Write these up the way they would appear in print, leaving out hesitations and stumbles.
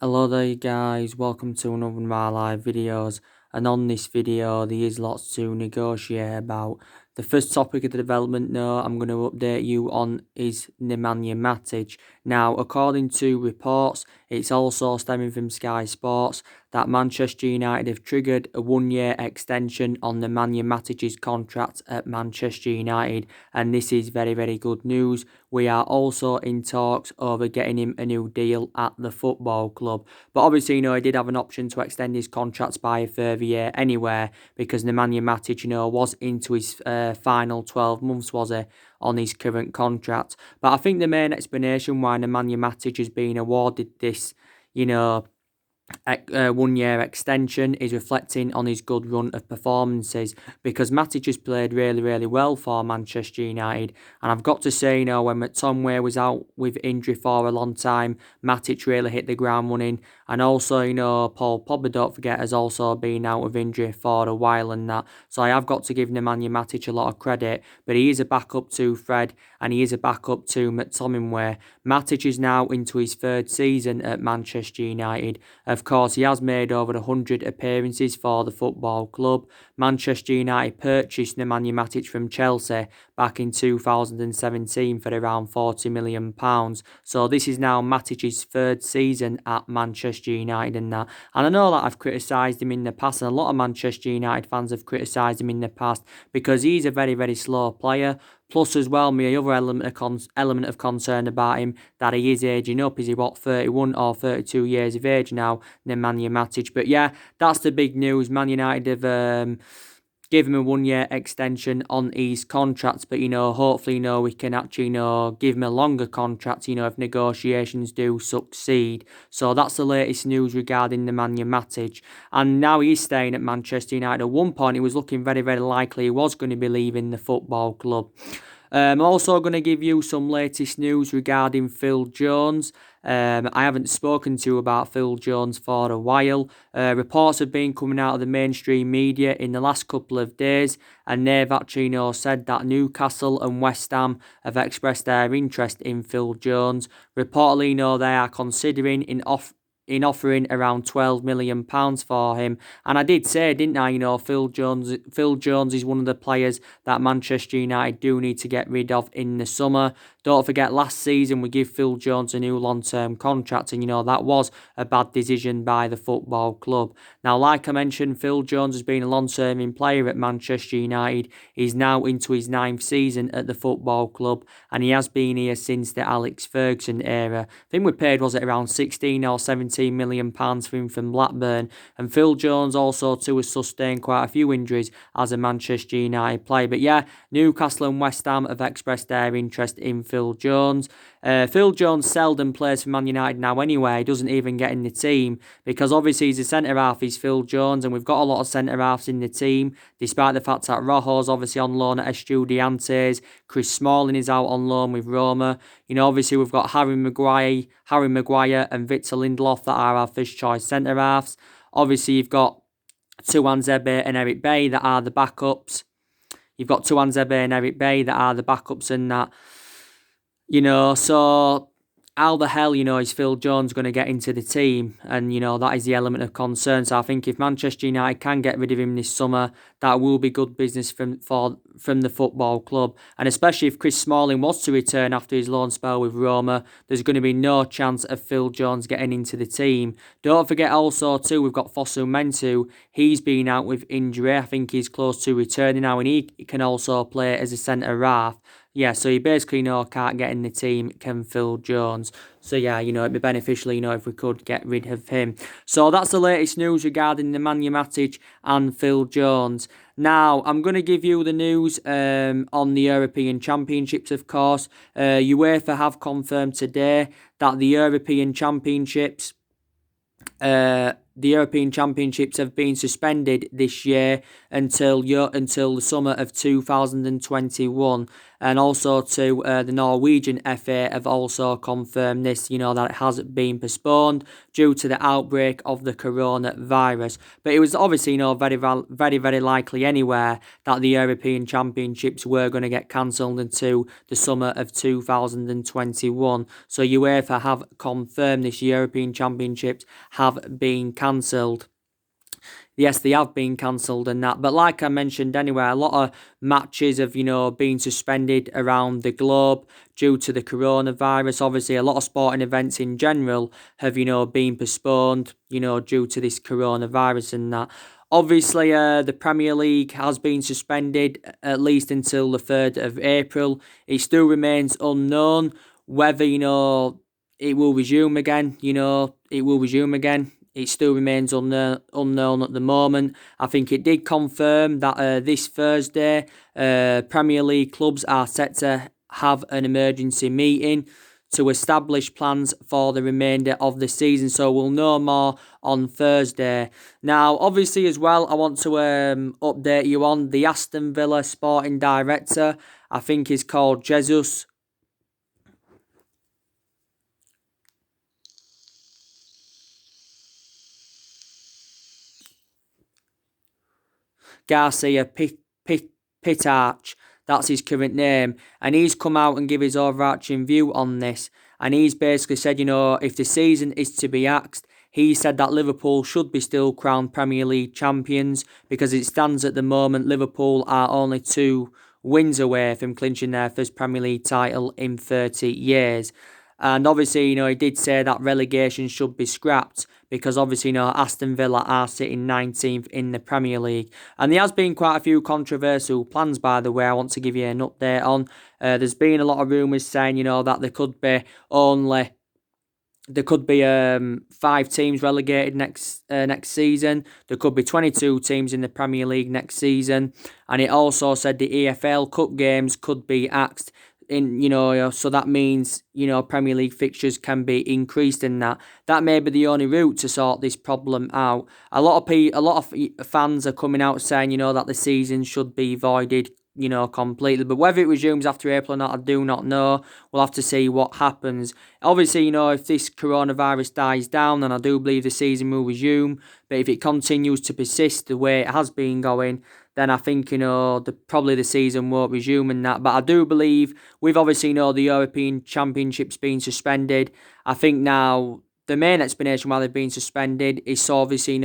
Hello there guys, welcome to another of my live videos, and on this video there is lots to negotiate about. The first topic of the development note I'm going to update you on is Nemanja Matic. Now, according to reports, it's also stemming from Sky Sports that Manchester United have triggered a one-year extension on Nemanja Matic's contract at Manchester United, and this is very, very good news. We are also in talks over getting him a new deal at the football club. But obviously, he did have an option to extend his contract by a further year anywhere, because Nemanja Matic, was into his final 12 months, was he, on his current contract. But I think the main explanation why Nemanja Matic has been awarded this, 1-year extension is reflecting on his good run of performances, because Matic has played really, really well for Manchester United. And I've got to say, when McTominay was out with injury for a long time, Matic really hit the ground running. And also, Paul Pogba, don't forget, has also been out of injury for a while and that. So I have got to give Nemanja Matic a lot of credit, but he is a backup to Fred and he is a backup to McTominay. Matic is now into his third season at Manchester United. Of course, he has made over 100 appearances for the football club. Manchester United purchased Nemanja Matic from Chelsea back in 2017 for around £40 million. So this is now Matic's third season at Manchester United and that. And I know that I've criticised him in the past, and a lot of Manchester United fans have criticised him in the past because he's a very, very slow player. Plus, as well, my other element of concern about him, that he is aging up. Is he, 31 or 32 years of age now, Nemanja Matic? But yeah, that's the big news. Man United have give him a 1-year extension on his contracts, but hopefully we can actually give him a longer contract, if negotiations do succeed. So that's the latest news regarding Nemanja Matic, and now he's staying at Manchester United. At one point it was looking very, very likely he was going to be leaving the football club. I'm also going to give you some latest news regarding Phil Jones. I haven't spoken to you about Phil Jones for a while. Reports have been coming out of the mainstream media in the last couple of days, and they've actually said that Newcastle and West Ham have expressed their interest in Phil Jones. Reportedly, they are considering offering around £12 million for him. And I did say, didn't I, Phil Jones is one of the players that Manchester United do need to get rid of in the summer. Don't forget, last season we gave Phil Jones a new long-term contract, and that was a bad decision by the football club. Now, like I mentioned, Phil Jones has been a long-term player at Manchester United. He's now into his 9th season at the football club, and he has been here since the Alex Ferguson era. I think we paid, was it around 16 or 17 million pounds for him from Blackburn. And Phil Jones also too has sustained quite a few injuries as a Manchester United player. But yeah, Newcastle and West Ham have expressed their interest in Phil Jones. Phil Jones seldom plays for Man United now anyway. He doesn't even get in the team because obviously he's a centre-half, he's Phil Jones, and we've got a lot of centre-halves in the team, despite the fact that Rojo's obviously on loan at Estudiantes, Chris Smalling is out on loan with Roma. Obviously we've got Harry Maguire and Victor Lindelof that are our first choice centre-halves. Obviously you've got Tuanzebe and Eric Bay that are the backups. You've got Tuanzebe and Eric Bay that are the backups and that. So how the hell, is Phil Jones going to get into the team? And, that is the element of concern. So I think if Manchester United can get rid of him this summer, that will be good business from the football club. And especially if Chris Smalling was to return after his loan spell with Roma, there's going to be no chance of Phil Jones getting into the team. Don't forget also, too, we've got Fosu Mentu. He's been out with injury. I think he's close to returning now, and he can also play as a centre-half. Yeah, so you basically can't get in the team, can Phil Jones. So yeah, it'd be beneficial, if we could get rid of him. So that's the latest news regarding Nemanja Matic and Phil Jones. Now, I'm going to give you the news on the European Championships, of course. UEFA have confirmed today that the European Championships have been suspended this year until the summer of 2021. and also to the Norwegian FA have also confirmed this, that it has been postponed due to the outbreak of the coronavirus. But it was obviously, very likely anywhere that the European Championships were going to get cancelled into the summer of 2021. So UEFA have confirmed this European Championships have been cancelled. Yes, they have been cancelled and that. But like I mentioned anyway, a lot of matches have, been suspended around the globe due to the coronavirus. Obviously, a lot of sporting events in general have, been postponed, due to this coronavirus and that. Obviously, the Premier League has been suspended at least until the 3rd of April. It still remains unknown whether, it will resume again, It still remains unknown at the moment. I think it did confirm that this Thursday, Premier League clubs are set to have an emergency meeting to establish plans for the remainder of the season. So we'll know more on Thursday. Now, obviously as well, I want to update you on the Aston Villa sporting director. I think he's called Jesus Garcia Pitarch, that's his current name, and he's come out and give his overarching view on this, and he's basically said, if the season is to be axed, he said that Liverpool should be still crowned Premier League champions because it stands at the moment Liverpool are only 2 wins away from clinching their first Premier League title in 30 years. And obviously, he did say that relegation should be scrapped because obviously, Aston Villa are sitting 19th in the Premier League. And there has been quite a few controversial plans, by the way, I want to give you an update on. There's been a lot of rumours saying, that there could be 5 teams relegated next season. There could be 22 teams in the Premier League next season. And it also said the EFL Cup games could be axed. So that means, Premier League fixtures can be increased in that. That may be the only route to sort this problem out. A lot of fans are coming out saying, that the season should be voided, completely. But whether it resumes after April or not, I do not know. We'll have to see what happens. Obviously, if this coronavirus dies down, then I do believe the season will resume. But if it continues to persist the way it has been going, then I think, probably the season won't resume and that. But I do believe, with obviously, the European Championships being suspended, I think now the main explanation why they've been suspended is so obviously,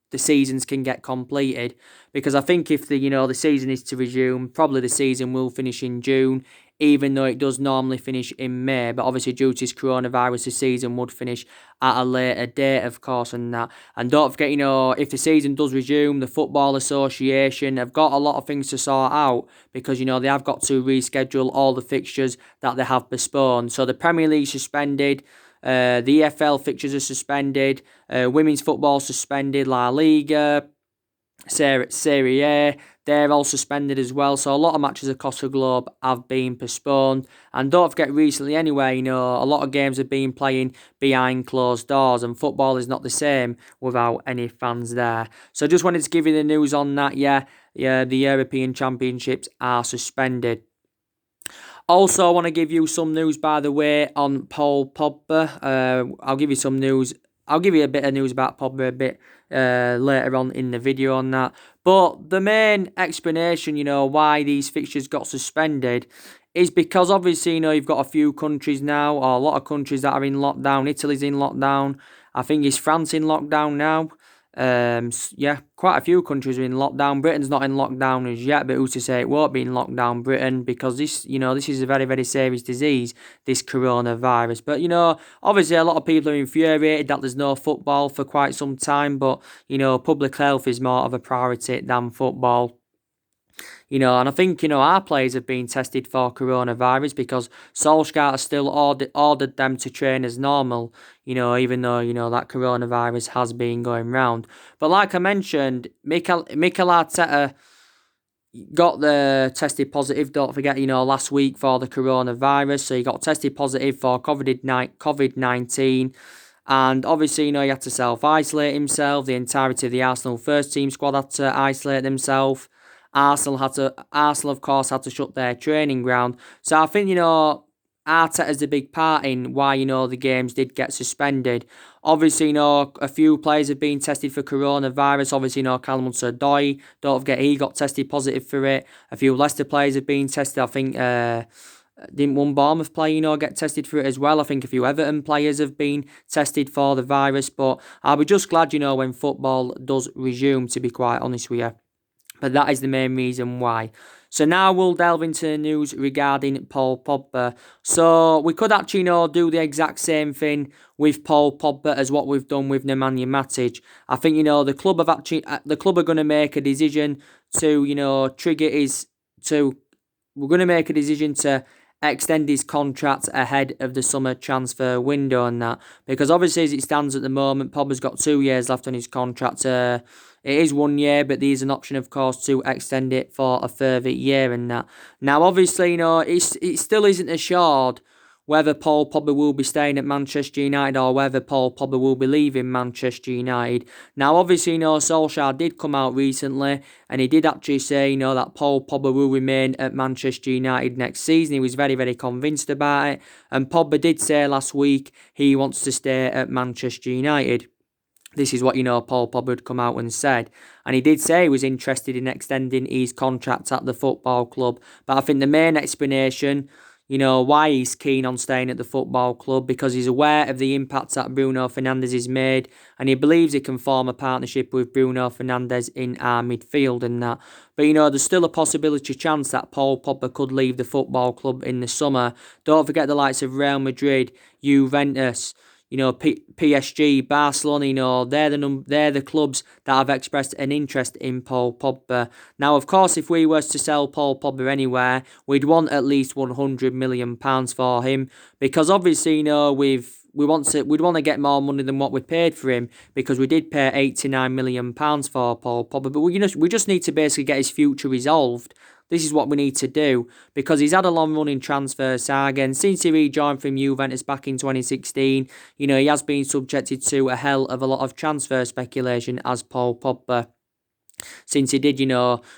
the seasons can get completed. Because I think if the season is to resume, probably the season will finish in June, even though it does normally finish in May. But obviously due to this coronavirus, the season would finish at a later date, of course, and that. And don't forget, if the season does resume, the Football Association have got a lot of things to sort out because, they have got to reschedule all the fixtures that they have postponed. So the Premier League suspended, the EFL fixtures are suspended, women's football suspended, La Liga, Serie A, they're all suspended as well. So a lot of matches across the globe have been postponed. And don't forget, recently anyway, a lot of games have been playing behind closed doors, and football is not the same without any fans there. So just wanted to give you the news on that. Yeah, the European Championships are suspended. Also, I want to give you some news, by the way, on Paul Pogba. I'll give you some news. I'll give you a bit of news about Pogba a bit later on in the video on that. But the main explanation, why these fixtures got suspended is because obviously, you've got a few countries now, or a lot of countries that are in lockdown. Italy's in lockdown. I think is France in lockdown now. Quite a few countries are in lockdown. Britain's not in lockdown as yet, but who's to say it won't be in lockdown, Britain, because this is a very, very serious disease, this coronavirus. But, obviously a lot of people are infuriated that there's no football for quite some time, but, public health is more of a priority than football. And I think, our players have been tested for coronavirus because Solskjaer has still ordered them to train as normal, even though, that coronavirus has been going round. But like I mentioned, Mikel Arteta got tested positive, don't forget, last week for the coronavirus. So he got tested positive for COVID-19. And obviously, he had to self-isolate himself. The entirety of the Arsenal first team squad had to isolate themselves. Arsenal of course had to shut their training ground. So I think, Arteta's a big part in why, the games did get suspended. Obviously, a few players have been tested for coronavirus. Obviously, Callum Hudson-Odoi, don't forget he got tested positive for it. A few Leicester players have been tested. I think didn't one Bournemouth player, get tested for it as well. I think a few Everton players have been tested for the virus. But I'll be just glad, when football does resume, to be quite honest with you. But that is the main reason why. So now we'll delve into the news regarding Paul Pogba. So we could actually, do the exact same thing with Paul Pogba as what we've done with Nemanja Matic. I think, the club are going to make a decision to, we're going to make a decision to extend his contract ahead of the summer transfer window and that. Because obviously as it stands at the moment, Pogba's got 2 years left on his contract. It is 1 year, but there's an option, of course, to extend it for a further year and that. Now, obviously, it still isn't assured whether Paul Pogba will be staying at Manchester United or whether Paul Pogba will be leaving Manchester United. Now, obviously, Solskjaer did come out recently and he did actually say, that Paul Pogba will remain at Manchester United next season. He was very, very convinced about it. And Pogba did say last week he wants to stay at Manchester United. This is what, Paul Pogba had come out and said. And he did say he was interested in extending his contract at the football club. But I think the main explanation, why he's keen on staying at the football club, because he's aware of the impact that Bruno Fernandes has made. And he believes he can form a partnership with Bruno Fernandes in our midfield and that. But, there's still a possibility chance that Paul Pogba could leave the football club in the summer. Don't forget the likes of Real Madrid, Juventus, PSG, Barcelona, they're the clubs that have expressed an interest in Paul Pogba. Now, of course, if we were to sell Paul Pogba anywhere, we'd want at least £100 million for him, because obviously, we'd want to get more money than what we paid for him, because we did pay £89 million for Paul Pogba. But we just need to basically get his future resolved. This is what we need to do, because he's had a long-running transfer saga, and since he rejoined from Juventus back in 2016, he has been subjected to a hell of a lot of transfer speculation as Paul Pogba. Since he did,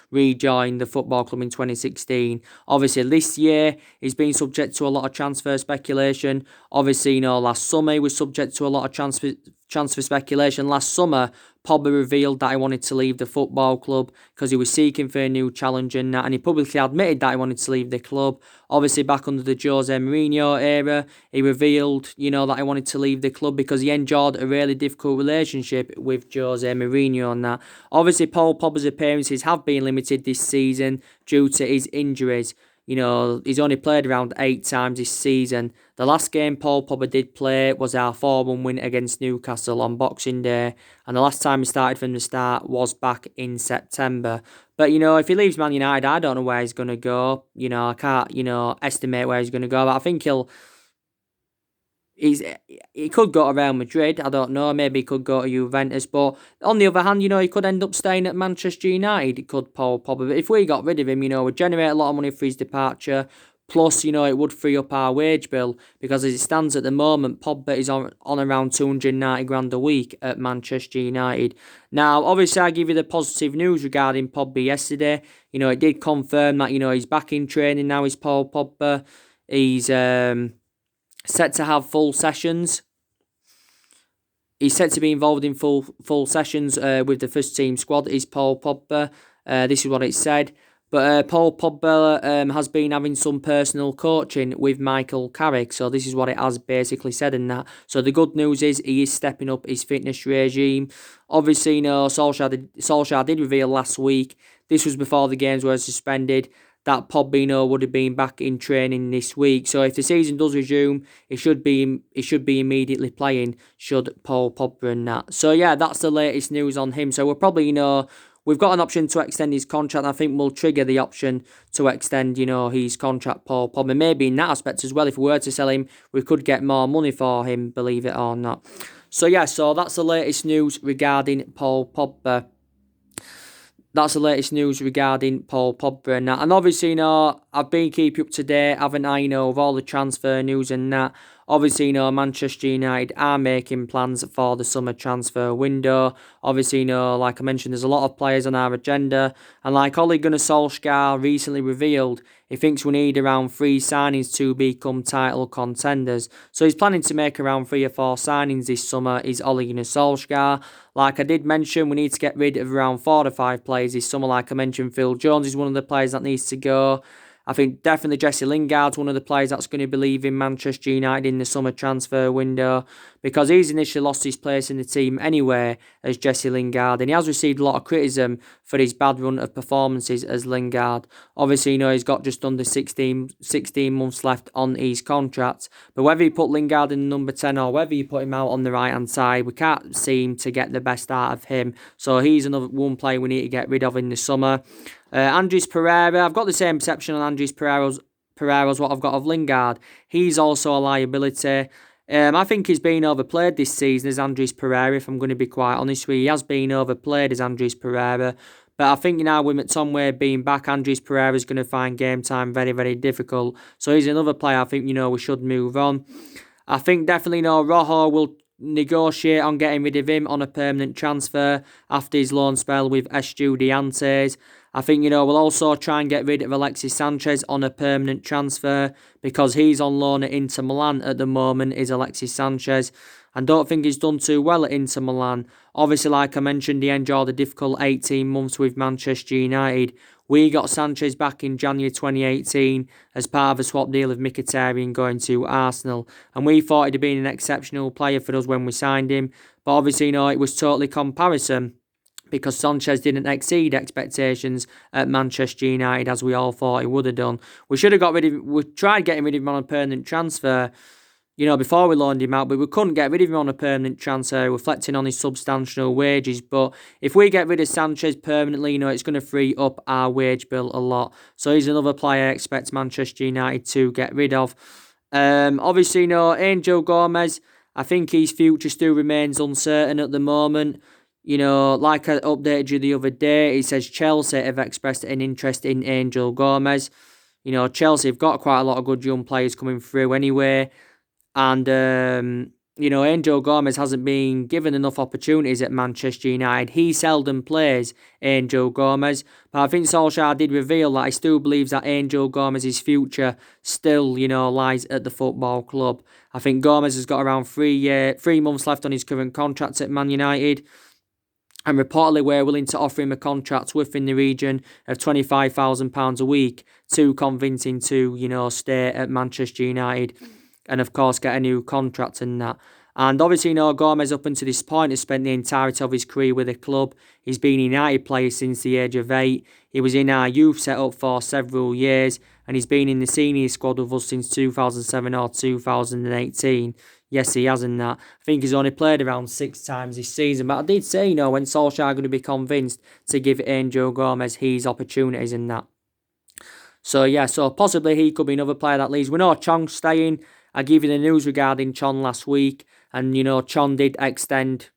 rejoin the football club in 2016. Obviously, this year, he's been subject to a lot of transfer speculation. Obviously, last summer, he was subject to a lot of transfer speculation. Last summer, Pogba revealed that he wanted to leave the football club because he was seeking for a new challenge and that, and he publicly admitted that he wanted to leave the club. Obviously, back under the Jose Mourinho era, he revealed, that he wanted to leave the club because he enjoyed a really difficult relationship with Jose Mourinho and that. Obviously, Paul Pogba's appearances have been limited this season due to his injuries. He's only played around 8 times this season. The last game Paul Pogba did play was our 4-1 win against Newcastle on Boxing Day. And the last time he started from the start was back in September. But, if he leaves Man United, I don't know where he's going to go. I can't, estimate where he's going to go. But I think he could go to Real Madrid, I don't know, maybe he could go to Juventus, but on the other hand, he could end up staying at Manchester United, it could Paul Pogba. But if we got rid of him, we'd generate a lot of money for his departure, plus, it would free up our wage bill, because as it stands at the moment, Pogba is on around 290 grand a week at Manchester United. Now, obviously, I give you the positive news regarding Pogba yesterday. It did confirm that, he's back in training now, is Paul Pogba. He's set to have full sessions. He's set to be involved in full sessions with the first team squad, is Paul Pogba. This is what it said. But Paul Pogba has been having some personal coaching with Michael Carrick. So this is what it has basically said in that. So the good news is he is stepping up his fitness regime. Obviously, Solskjaer did reveal last week, this was before the games were suspended, that Pogba would have been back in training this week. So if the season does resume, he should be immediately playing, should Paul Pogba and that. So yeah, that's the latest news on him. So we're probably, we've got an option to extend his contract. I think we'll trigger the option to extend, his contract, Paul Pogba. Maybe in that aspect as well, if we were to sell him, we could get more money for him, believe it or not. So yeah, so that's the latest news regarding Paul Pogba. That's the latest news regarding Paul Pogba and that. And obviously, I've been keeping up to date, haven't I, with all the transfer news and that. Obviously, Manchester United are making plans for the summer transfer window. Obviously, like I mentioned, there's a lot of players on our agenda. And like Ole Gunnar Solskjaer recently revealed, he thinks we need around 3 signings to become title contenders. So he's planning to make around 3 or 4 signings this summer, is Ole Gunnar Solskjaer. Like I did mention, we need to get rid of around 4 to 5 players this summer. Like I mentioned, Phil Jones is one of the players that needs to go. I think definitely Jesse Lingard's one of the players that's going to be leaving Manchester United in the summer transfer window, because he's initially lost his place in the team anyway as Jesse Lingard, and he has received a lot of criticism for his bad run of performances as Lingard. Obviously, he's got just under 16 months left on his contract, but whether you put Lingard in number 10 or whether you put him out on the right-hand side, we can't seem to get the best out of him. So he's another one player we need to get rid of in the summer. Andres Pereira, I've got the same perception on Andres Pereira as what I've got of Lingard. He's also a liability. I think he's been overplayed this season as Andres Pereira, if I'm going to be quite honest with you. He has been overplayed as Andres Pereira. But I think now with McTominay being back, Andres Pereira is going to find game time very, very difficult. So he's another player I think, we should move on. I think definitely, Rojo will negotiate on getting rid of him on a permanent transfer after his loan spell with Estudiantes. I think, we'll also try and get rid of Alexis Sanchez on a permanent transfer because he's on loan at Inter Milan at the moment, is Alexis Sanchez. And don't think he's done too well at Inter Milan. Obviously, like I mentioned, he endured a difficult 18 months with Manchester United. We got Sanchez back in January 2018 as part of a swap deal of Mkhitaryan going to Arsenal. And we thought he'd have been an exceptional player for us when we signed him. But obviously, it was totally comparison, because Sanchez didn't exceed expectations at Manchester United as we all thought he would have done. We tried getting rid of him on a permanent transfer, before we loaned him out, but we couldn't get rid of him on a permanent transfer, reflecting on his substantial wages. But if we get rid of Sanchez permanently, it's going to free up our wage bill a lot. So he's another player I expect Manchester United to get rid of. Obviously, Angel Gomez, I think his future still remains uncertain at the moment. Like I updated you the other day, it says Chelsea have expressed an interest in Angel Gomez. Chelsea have got quite a lot of good young players coming through anyway. And, Angel Gomez hasn't been given enough opportunities at Manchester United. He seldom plays Angel Gomez. But I think Solskjaer did reveal that he still believes that Angel Gomez's future still, lies at the football club. I think Gomez has got around 3 months left on his current contract at Man United. And reportedly, we're willing to offer him a contract within the region of £25,000 a week to convince him to, stay at Manchester United and, of course, get a new contract and that. And obviously, Gomez up until this point has spent the entirety of his career with the club. He's been a United player since the age of 8. He was in our youth setup for several years, and he's been in the senior squad with us since 2007 or 2018. Yes, he has in that. I think he's only played around 6 times this season. But I did say, when Solskjaer going to be convinced to give Angel Gomez his opportunities in that. So possibly he could be another player that leaves. We know Chong's staying. I gave you the news regarding Chon last week. And, Chon did extend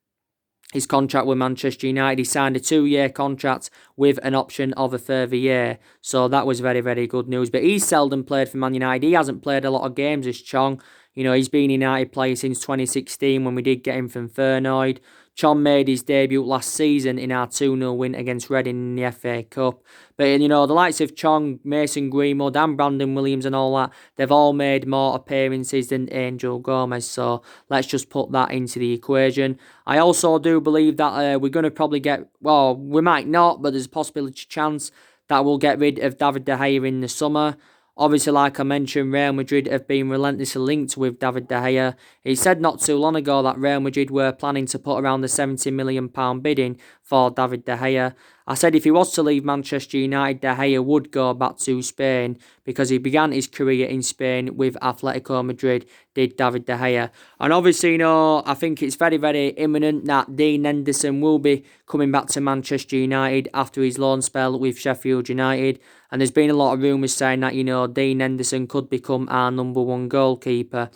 his contract with Manchester United. He signed a 2-year contract with an option of a further year. So that was very, very good news. But he's seldom played for Man United. He hasn't played a lot of games as Chong. He's been a United player since 2016 when we did get him from Feyenoord. Chon made his debut last season in our 2-0 win against Reading in the FA Cup. But, the likes of Chong, Mason Greenwood and Brandon Williams and all that, they've all made more appearances than Angel Gomez. So let's just put that into the equation. I also do believe that we're going to probably we might not, but there's a possibility chance that we'll get rid of David De Gea in the summer. Obviously, like I mentioned, Real Madrid have been relentlessly linked with David De Gea. He said not too long ago that Real Madrid were planning to put around the £70 million bidding for David De Gea. I said if he was to leave Manchester United, De Gea would go back to Spain because he began his career in Spain with Atletico Madrid, did David De Gea. And obviously, I think it's very, very imminent that Dean Henderson will be coming back to Manchester United after his loan spell with Sheffield United. And there's been a lot of rumours saying that, Dean Henderson could become our number 1 goalkeeper.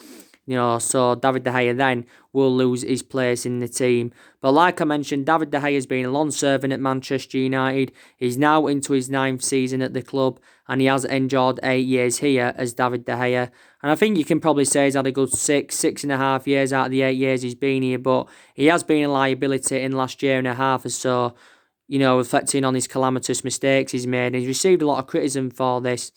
So David De Gea then will lose his place in the team. But like I mentioned, David De Gea has been a long servant at Manchester United. He's now into his 9th season at the club, and he has enjoyed 8 years here as David De Gea. And I think you can probably say he's had a good 6.5 years out of the 8 years he's been here, but he has been a liability in the last year and a half or so, reflecting on his calamitous mistakes he's made. He's received a lot of criticism for this.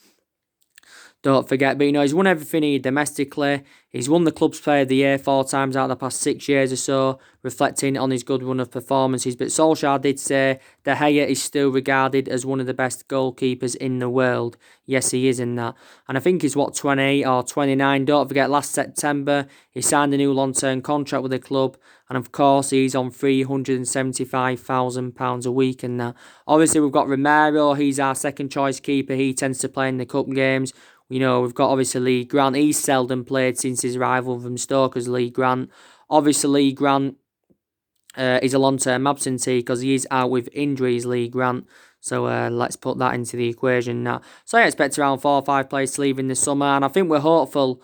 Don't forget, but he's won everything here domestically. He's won the club's player of the year 4 times out of the past 6 years or so, reflecting on his good run of performances. But Solskjaer did say De Gea is still regarded as one of the best goalkeepers in the world. Yes, he is in that. And I think he's 28 or 29. Don't forget, last September, he signed a new long-term contract with the club. And of course, he's on £375,000 a week and that. Obviously, we've got Romero. He's our second choice keeper. He tends to play in the cup games. We've got obviously Lee Grant. He's seldom played since his arrival from Stoke as Lee Grant. Obviously, Lee Grant is a long-term absentee because he is out with injuries, Lee Grant. So let's put that into the equation now. So I expect around 4 or 5 players to leave in the summer. And I think we're hoping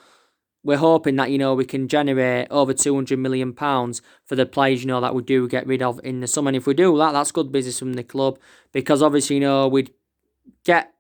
that, we can generate over £200 million for the players, that we do get rid of in the summer. And if we do that, that's good business from the club. Because obviously, we'd get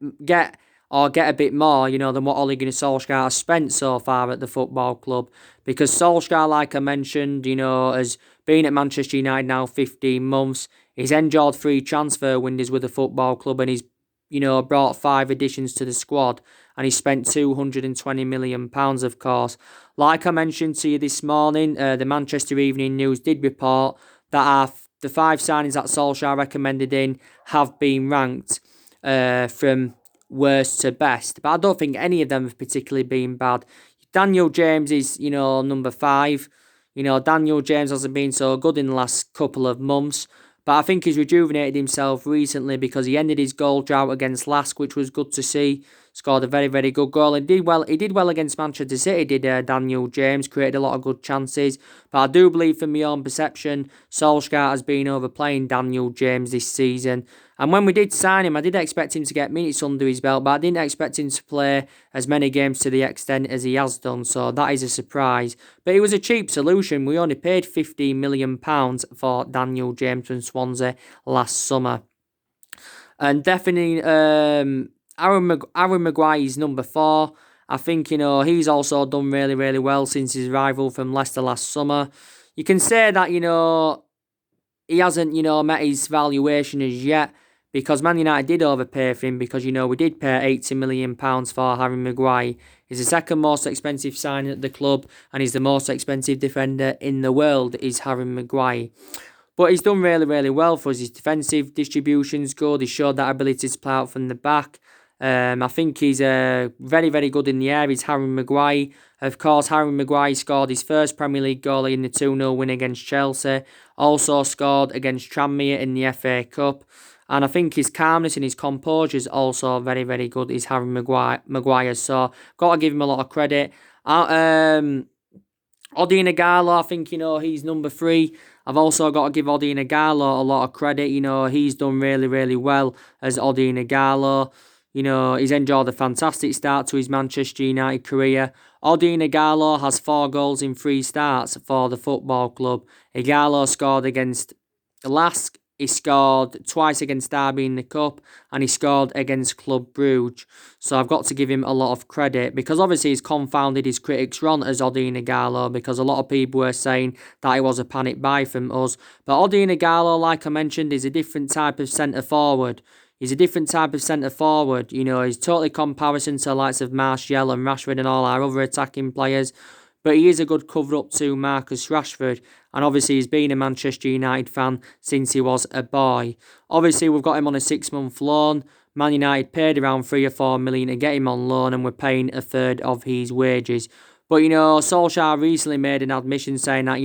a bit more, than what Ole Gunnar Solskjaer has spent so far at the football club. Because Solskjaer, like I mentioned, has been at Manchester United now 15 months. He's enjoyed 3 transfer windows with the football club, and he's, brought 5 additions to the squad, and he spent £220 million, of course. Like I mentioned to you this morning, the Manchester Evening News did report that the 5 signings that Solskjaer recommended in have been ranked from worst to best, but I don't think any of them have particularly been bad. Daniel James is, number 5. Daniel James hasn't been so good in the last couple of months, but I think he's rejuvenated himself recently because he ended his goal drought against Lask, which was good to see. Scored a very, very good goal. He did well against Manchester City, did Daniel James, created a lot of good chances. But I do believe, from my own perception, Solskjaer has been overplaying Daniel James this season. And when we did sign him, I did expect him to get minutes under his belt, but I didn't expect him to play as many games to the extent as he has done, so that is a surprise. But it was a cheap solution. We only paid £15 million for Daniel James from Swansea last summer. And definitely, Aaron Maguire is number 4. I think, he's also done really, really well since his arrival from Leicester last summer. You can say that, he hasn't, met his valuation as yet, because Man United did overpay for him, because, we did pay £80 million for Harry Maguire. He's the second most expensive signing at the club, and he's the most expensive defender in the world, is Harry Maguire. But he's done really, really well for us. His defensive distribution's good. He showed that ability to play out from the back. I think he's very, very good in the air. He's Harry Maguire. Of course, Harry Maguire scored his first Premier League goal in the 2-0 win against Chelsea. Also scored against Tranmere in the FA Cup. And I think his calmness and his composure is also very, very good. Is Harry Maguire. So, got to give him a lot of credit. Odion Ighalo, I think, he's number 3. I've also got to give Odion Ighalo a lot of credit. He's done really, really well as Odion Ighalo. He's enjoyed a fantastic start to his Manchester United career. Odion Ighalo has 4 goals in 3 starts for the football club. Ighalo scored against Lask. He scored twice against Derby in the Cup, and he scored against Club Brugge. So I've got to give him a lot of credit, because obviously he's confounded his critics wrong as Odion Ighalo, because a lot of people were saying that he was a panic buy from us. But Odion Ighalo, like I mentioned, is a different type of centre-forward. He's a different type of centre-forward. He's totally comparison to the likes of Martial and Rashford and all our other attacking players. But he is a good cover-up to Marcus Rashford. And obviously he's been a Manchester United fan since he was a boy. Obviously we've got him on a 6-month loan. Man United paid around 3 or 4 million to get him on loan, and we're paying a third of his wages. But, Solskjaer recently made an admission saying that,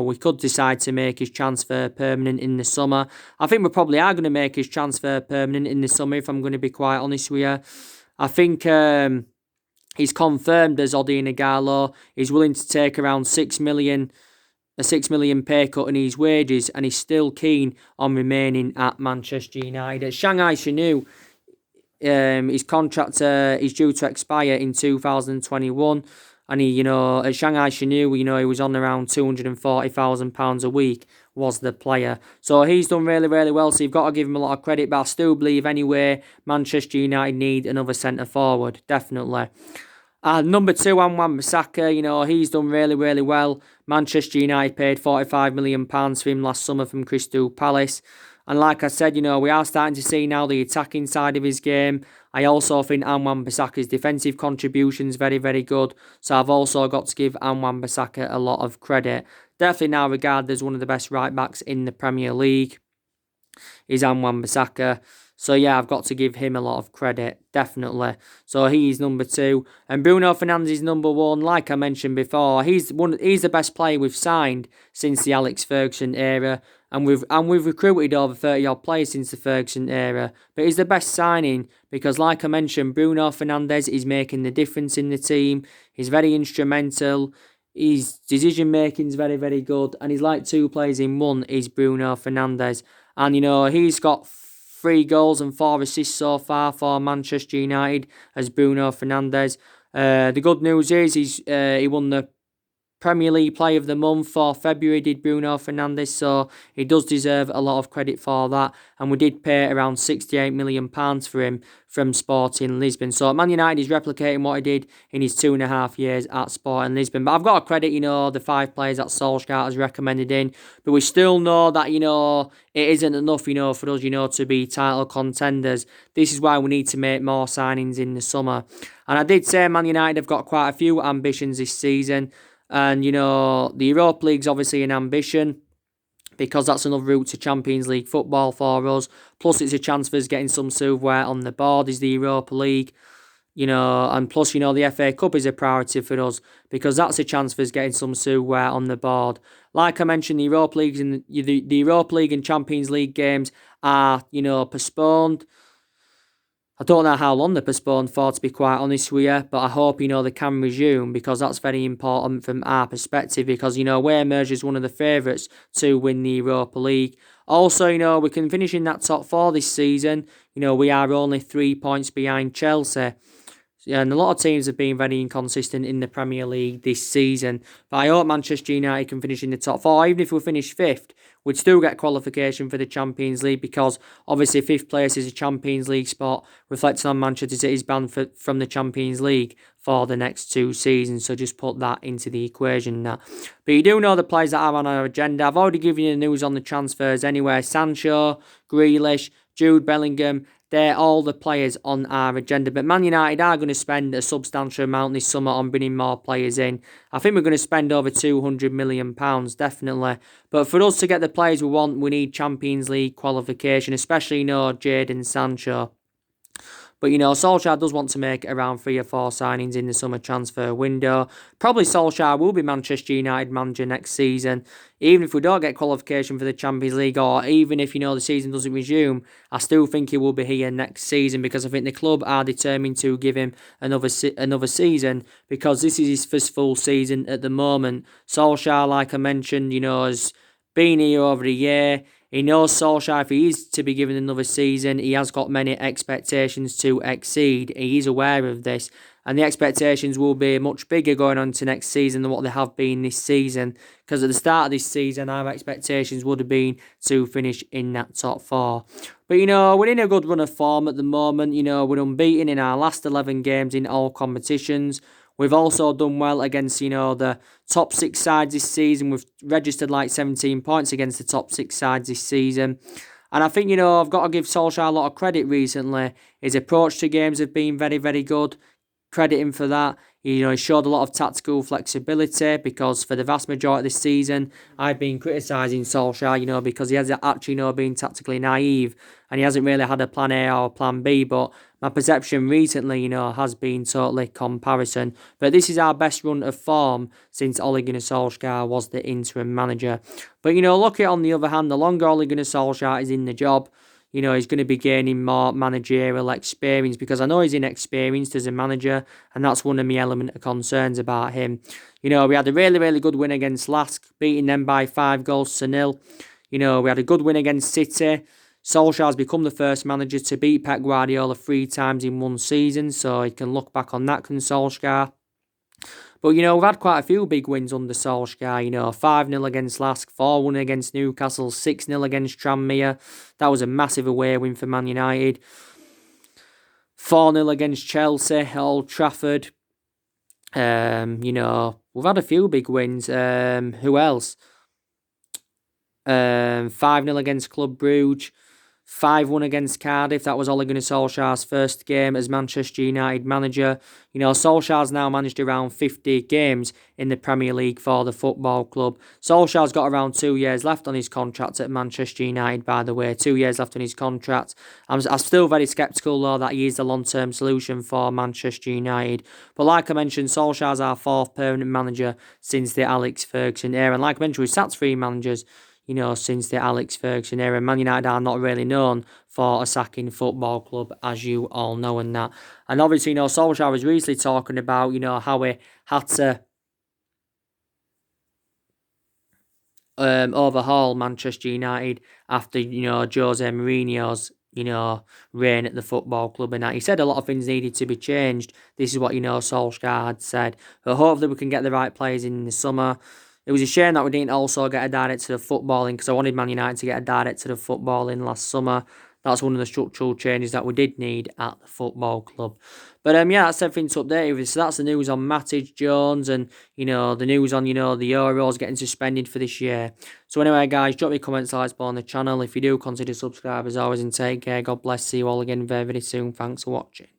we could decide to make his transfer permanent in the summer. I think we probably are going to make his transfer permanent in the summer, if I'm going to be quite honest with you. I think he's confirmed as Odion Ighalo. He's willing to take around a 6 million pay cut in his wages, and he's still keen on remaining at Manchester United. At Shanghai Shenhua, his contract is due to expire in 2021. And he, at Shanghai Shenhua, he was on around £240,000 a week, was the player. So he's done really, really well. So you've got to give him a lot of credit. But I still believe anyway, Manchester United need another centre forward, definitely. Number 2, Wan-Bissaka, he's done really, really well. Manchester United paid £45 million for him last summer from Crystal Palace. And like I said, we are starting to see now the attacking side of his game. I also think Wan-Bissaka's defensive contributions very, very good. So I've also got to give Wan-Bissaka a lot of credit. Definitely now regarded as one of the best right-backs in the Premier League is Wan-Bissaka. So yeah, I've got to give him a lot of credit, definitely. So he's number 2. And Bruno Fernandes is number 1. Like I mentioned before, he's the best player we've signed since the Alex Ferguson era. And we've recruited over 30 odd players since the Ferguson era. But he's the best signing because, like I mentioned, Bruno Fernandes is making the difference in the team. He's very instrumental. His decision making is very, very good. And he's like 2 players in one is Bruno Fernandes. And he's got 3 goals and 4 assists so far for Manchester United as Bruno Fernandes. The good news is he won the Premier League Player of the Month for February, did Bruno Fernandes, so he does deserve a lot of credit for that. And we did pay around £68 million for him from Sporting Lisbon. So Man United is replicating what he did in his 2.5 years at Sporting Lisbon. But I've got to credit, the 5 players that Solskjaer has recommended in. But we still know that, it isn't enough, for us, to be title contenders. This is why we need to make more signings in the summer. And I did say Man United have got quite a few ambitions this season. And, the Europa League's obviously an ambition because that's another route to Champions League football for us. Plus, it's a chance for us getting some silverware on the board is the Europa League. And plus, the FA Cup is a priority for us because that's a chance for us getting some silverware on the board. Like I mentioned, the Europa League and Champions League games are, postponed. I don't know how long they're postponed for, to be quite honest with you, but I hope, they can resume because that's very important from our perspective because, Waymerge is one of the favourites to win the Europa League. Also, we can finish in that top 4 this season. We are only 3 points behind Chelsea. And a lot of teams have been very inconsistent in the Premier League this season. But I hope Manchester United can finish in the top 4. Even if we finish 5th, we'd still get qualification for the Champions League because obviously 5th place is a Champions League spot, reflecting on Manchester City's ban from the Champions League for the next 2 seasons. So just put that into the equation now. But you do know the players that are on our agenda. I've already given you the news on the transfers anyway. Sancho, Grealish, Jude Bellingham, they're all the players on our agenda. But Man United are going to spend a substantial amount this summer on bringing more players in. I think we're going to spend over £200 million, definitely. But for us to get the players we want, we need Champions League qualification, especially, Jadon Sancho. But, Solskjaer does want to make around 3 or 4 signings in the summer transfer window. Probably Solskjaer will be Manchester United manager next season. Even if we don't get qualification for the Champions League or even if, the season doesn't resume, I still think he will be here next season because I think the club are determined to give him another season because this is his first full season at the moment. Solskjaer, like I mentioned, has been here over a year. He knows Solskjaer, if he is to be given another season, he has got many expectations to exceed. He is aware of this. And the expectations will be much bigger going on to next season than what they have been this season. Because at the start of this season, our expectations would have been to finish in that top 4. But, we're in a good run of form at the moment. We're unbeaten in our last 11 games in all competitions. We've also done well against, the top 6 sides this season. We've registered like 17 points against the top 6 sides this season. And I think, I've got to give Solskjaer a lot of credit recently. His approach to games have been very, very good. Credit him for that. He showed a lot of tactical flexibility because for the vast majority of this season, I've been criticising Solskjaer, because he has actually, been tactically naive and he hasn't really had a plan A or a plan B. But my perception recently, has been totally comparison. But this is our best run of form since Ole Gunnar Solskjaer was the interim manager. But, look at on the other hand, the longer Ole Gunnar Solskjaer is in the job, he's going to be gaining more managerial experience because I know he's inexperienced as a manager and that's one of my element of concerns about him. We had a really, really good win against Lask, beating them by 5-0. We had a good win against City. Solskjaer has become the first manager to beat Pep Guardiola 3 times in one season, so he can look back on that, can Solskjaer. But, you know, we've had quite a few big wins under Solskjaer, you know, 5-0 against Lask, 4-1 against Newcastle, 6-0 against Tranmere. That was a massive away win for Man United. 4-0 against Chelsea at Old Trafford. You know, we've had a few big wins. Who else? 5-0 against Club Brugge. 5-1 against Cardiff. That was Ole Gunnar Solskjaer's first game as Manchester United manager. You know, Solskjaer's now managed around 50 games in the Premier League for the football club. Solskjaer's got around 2 years left on his contract at Manchester United, by the way. 2 years left on his contract. I'm still very sceptical, though, that he is the long-term solution for Manchester United. But like I mentioned, Solskjaer's our 4th permanent manager since the Alex Ferguson era. And like I mentioned, we've sacked 3 managers, you know, since the Alex Ferguson era. Man United are not really known for a sacking football club, as you all know, and that. And obviously, you know, Solskjaer was recently talking about, you know, how he had to overhaul Manchester United after, you know, Jose Mourinho's, you know, reign at the football club and that. He said a lot of things needed to be changed. This is what, you know, Solskjaer had said. But hopefully we can get the right players in the summer. It was a shame that we didn't also get a director of footballing, because I wanted Man United to get a director of footballing last summer. That's one of the structural changes that we did need at the football club. But yeah, that's everything to update with. So that's the news on Matic, Jones, and, you know, the news on, you know, the Euros getting suspended for this year. So anyway, guys, drop me comments, likes on the channel. If you do, consider subscribe as always, and take care. God bless. See you all again very, very soon. Thanks for watching.